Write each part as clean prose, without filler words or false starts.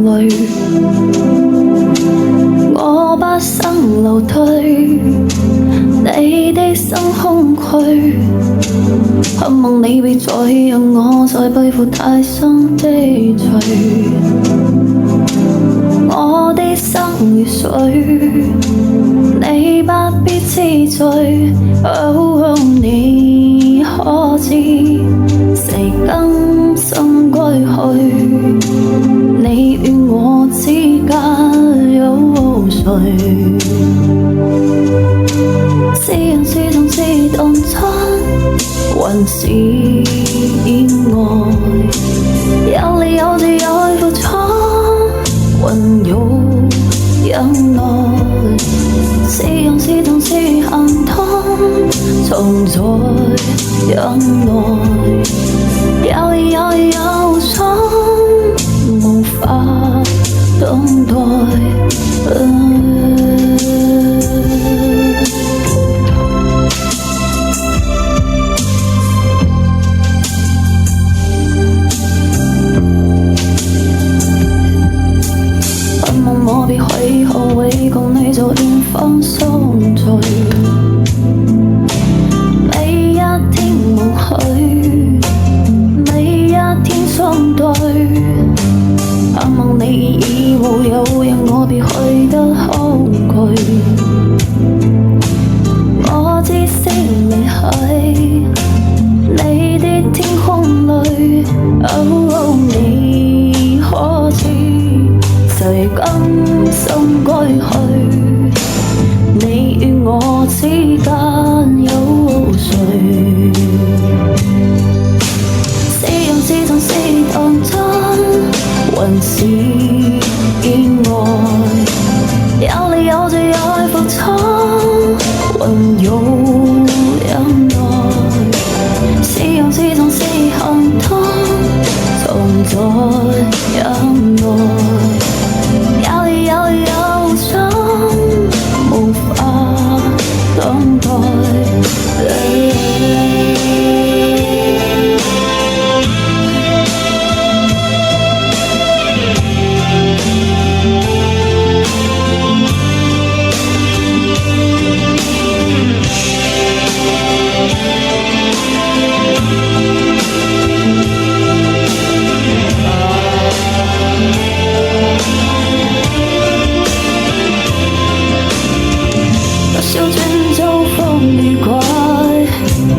淚，我把心流退，你的心空虛，渴望你別再讓我再背負太深的罪。我的心如水，你不必痴醉。你可知誰甘心歸去？你與我之間有誰？是人是痛是當真，還是意外？有理有節有付出，還有忍耐。是勇是痛是恨痛，藏在忍耐。有意有意有心，無法等待。我別去後悔，共你做遠方相隨，每一天夢許，每一天相對，盼望你已無有，讓我別去得恐懼。我知識你喺你的天空裏，你可知誰甘心歸去？你與我之間有誰？是勇是痛是當真，還是意外？有理有節有付出，還有忍耐。是勇是痛是恨痛，藏在忍耐。有心無法等待。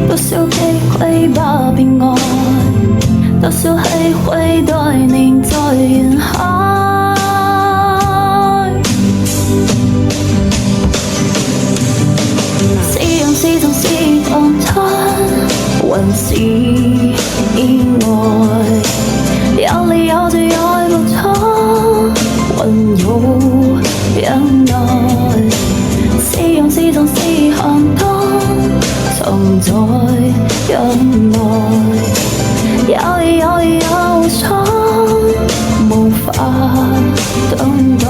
多少擊潰吧被愛，多少氣會待凝在人海。是勇是痛是當真，還是意外？有理有節有付出，還有忍耐。是勇是痛是恨痛，藏在忍耐。有意有心，無法等待。